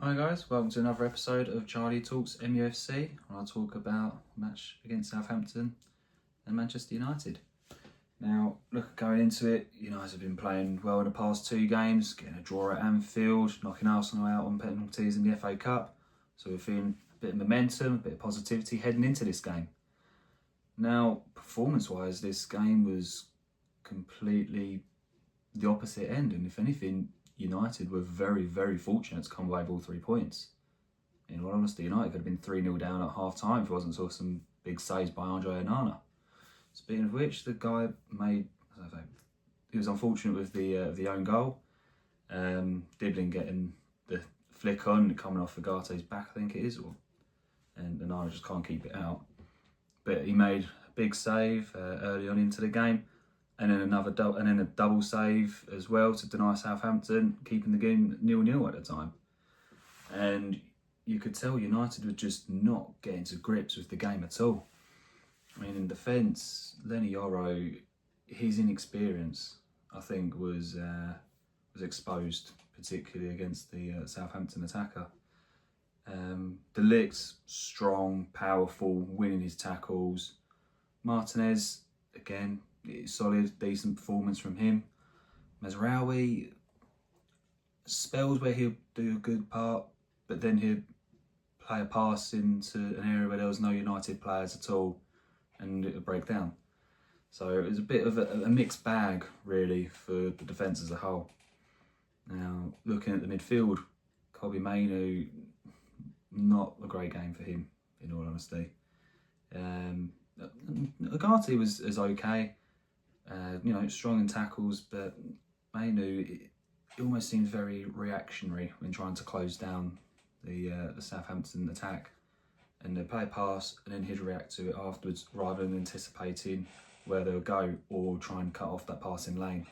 Hi guys, welcome to another episode of Charlie Talks MUFC, where I'll talk about a match against Southampton and Manchester United. Now, going into it, United have been playing well in the past two games, getting a draw at Anfield, knocking Arsenal out on penalties in the FA Cup. So we're feeling a bit of momentum, a bit of positivity heading into this game. Now, performance-wise, this game was completely the opposite end, and if anything, United were very, very fortunate to come away with all 3 points. In all honesty, United could have been 3-0 down at half-time if it wasn't for some big saves by Andre Onana. Speaking of which, the guy he was unfortunate with the own goal. Dibbling getting the flick on, coming off Agate's back, I think it is, and Onana just can't keep it out. But he made a big save early on into the game. And then a double save as well to deny Southampton, keeping the game 0-0 at the time. And you could tell United were just not getting to grips with the game at all. I mean, in defence, Lenny Yoro, his inexperience, I think, was exposed, particularly against the Southampton attacker. De Ligt, strong, powerful, winning his tackles. Martinez, again, solid, decent performance from him. Mazraoui, spells where he'll do a good part, but then he'll play a pass into an area where there was no United players at all, and it'll break down. So it was a bit of a mixed bag, really, for the defence as a whole. Now, looking at the midfield, Kobbie Mainoo, not a great game for him, in all honesty. Agate was okay. Strong in tackles, but Mainoo, it almost seemed very reactionary when trying to close down the Southampton attack. And they'd play a pass and then he'd react to it afterwards rather than anticipating where they'll go or try and cut off that passing lane.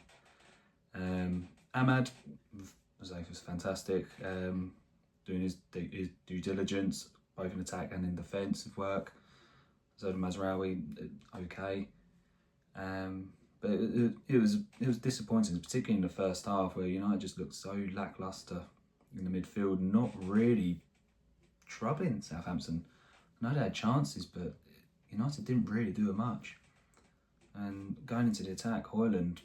Ahmad was fantastic, doing his due diligence, both in attack and in defensive work. So Mazraoui, okay. But it was disappointing, particularly in the first half, where United just looked so lacklustre in the midfield, not really troubling Southampton. I know they had chances, but United didn't really do much. And going into the attack, Højlund,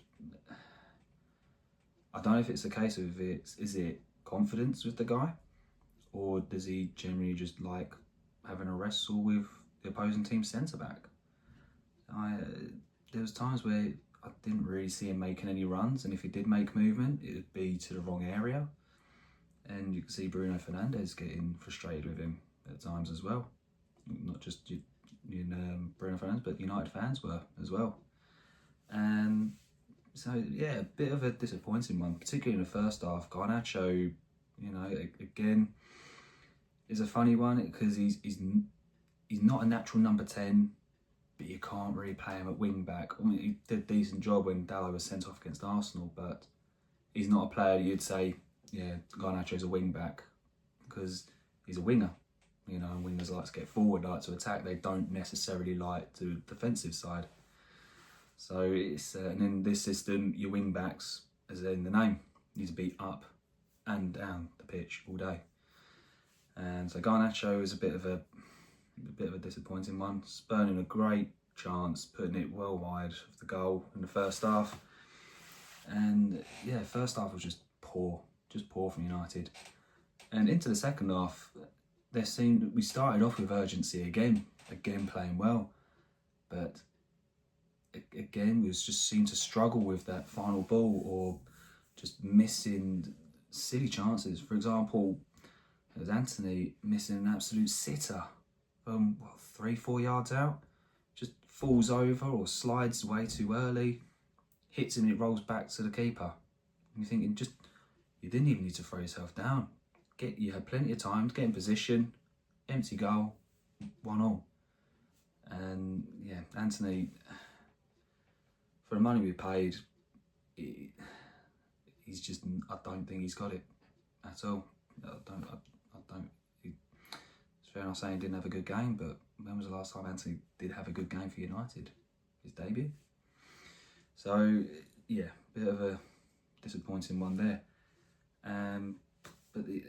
I don't know if it's a case of is it confidence with the guy, or does he generally just like having a wrestle with the opposing team's centre-back? There was times where I didn't really see him making any runs, and if he did make movement, it would be to the wrong area. And you can see Bruno Fernandes getting frustrated with him at times as well. Not just Bruno Fernandes, but United fans were as well. And so, yeah, a bit of a disappointing one, particularly in the first half. Garnacho, again, is a funny one because he's not a natural number 10. But you can't really play him at wing back. I mean, he did a decent job when Dalot was sent off against Arsenal, but he's not a player you'd say, yeah, Garnacho's a wing back, because he's a winger. Wingers like to get forward, like to attack. They don't necessarily like to defensive side. So it's and in this system, your wing backs, as in the name, need to be up and down the pitch all day. And so Garnacho is a bit of a disappointing one, spurning a great chance, putting it well wide of the goal in the first half. And yeah, first half was just poor from United. And into the second half, we started off with urgency again playing well, but again we just seemed to struggle with that final ball or just missing silly chances. For example, there's Anthony missing an absolute sitter from 3-4 yards out, just falls over or slides way too early, hits him and it rolls back to the keeper. And you're thinking, you didn't even need to throw yourself down. You had plenty of time to get in position, empty goal, 1-1. And yeah, Anthony, for the money we paid, he's just, I don't think he's got it at all. I don't. It's fair enough saying he didn't have a good game, but when was the last time Anthony did have a good game for United? His debut. So yeah, bit of a disappointing one there. But the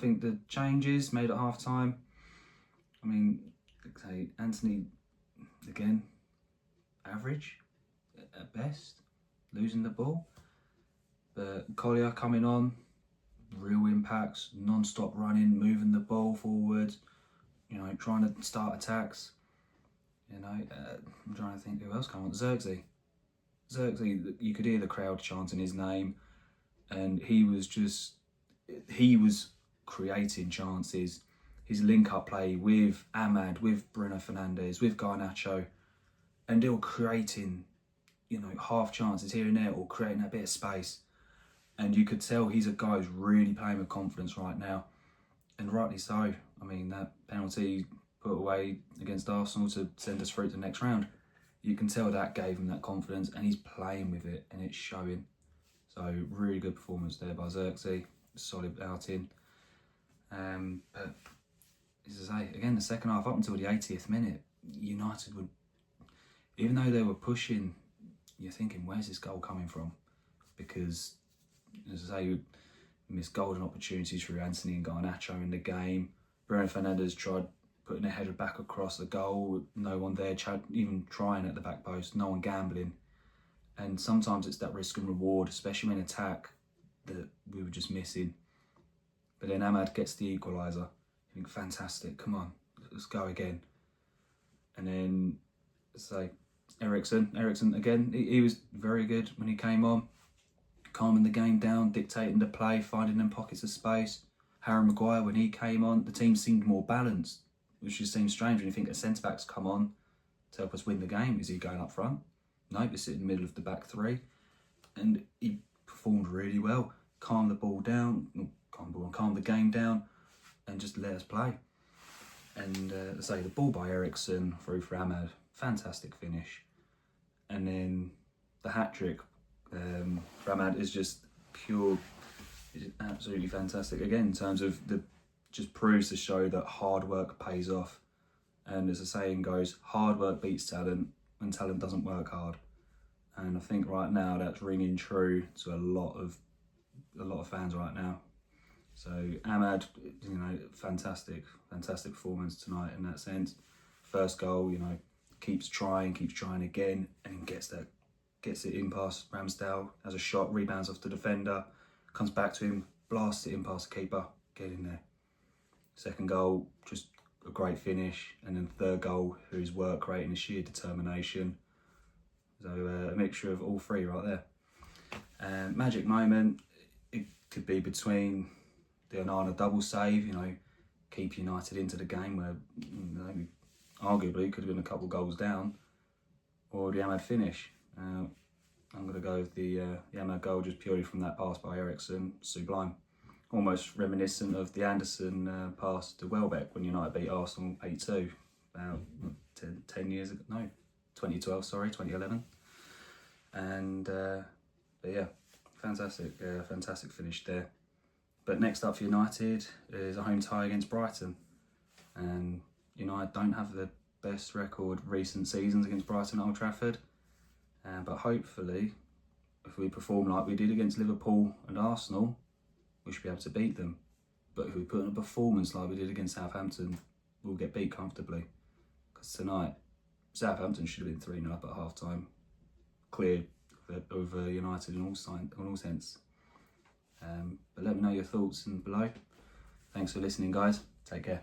think the changes made at half time, I mean, okay, Anthony, again, average at best, losing the ball. But Collier coming on, real impacts, non-stop running, moving the ball forward, you know, trying to start attacks. You know, I'm trying to think who else came on. Xerxes, you could hear the crowd chanting his name, and he was creating chances. His link-up play with Ahmad, with Bruno Fernandes, with Garnacho, and they were creating, you know, half chances here and there, or creating a bit of space. And you could tell he's a guy who's really playing with confidence right now, and rightly so. I mean, that penalty put away against Arsenal to send us through to the next round, you can tell that gave him that confidence, and he's playing with it, and it's showing. So really good performance there by Xerxes, solid outing. But as I say, again, the second half up until the 80th minute, United would, even though they were pushing, you're thinking, where's this goal coming from? Because, as I say, you missed golden opportunities through Anthony and Garnacho in the game. Bruno Fernandes tried putting a header back across the goal, no one there, even trying at the back post, no one gambling. And sometimes it's that risk and reward, especially in attack, that we were just missing. But then Ahmad gets the equaliser. You think, fantastic, come on, let's go again. And then, say, Eriksen again, he was very good when he came on, calming the game down, dictating the play, finding them pockets of space. Harry Maguire, when he came on, the team seemed more balanced, which just seems strange when you think a centre-back's come on to help us win the game. Is he going up front? No, he's sitting in the middle of the back three. And he performed really well. Calmed the ball down, calmed the game down, and just let us play. And the ball by Eriksen through for Ahmad, fantastic finish. And then the hat-trick for Ahmad is just pure, is absolutely fantastic. Again, in terms of just proves to show that hard work pays off. And as the saying goes, hard work beats talent when talent doesn't work hard. And I think right now that's ringing true to a lot of fans right now. So Ahmad, you know, fantastic performance tonight in that sense. First goal, you know, keeps trying again, and gets it in past Ramsdale, has a shot, rebounds off the defender, comes back to him, blasts it in past the keeper, get in there. Second goal, just a great finish, and then third goal, his work rate and his sheer determination. So a mixture of all three right there. Magic moment, it could be between the Onana double save, you know, keep United into the game where, you know, arguably could have been a couple goals down, or the Ahmad finish. I'm going to go with the Ahmad goal just purely from that pass by Eriksen, sublime. Almost reminiscent of the Anderson pass to Welbeck when United beat Arsenal 8-2 about 10 years ago, no, 2011. And but yeah, fantastic finish there. But next up for United is a home tie against Brighton. And United don't have the best record recent seasons against Brighton at Old Trafford. But hopefully, if we perform like we did against Liverpool and Arsenal, we should be able to beat them. But if we put in a performance like we did against Southampton, we'll get beat comfortably. Because tonight, Southampton should have been 3-0 up at half-time. Clear over United in all sense. But let me know your thoughts below. Thanks for listening, guys. Take care.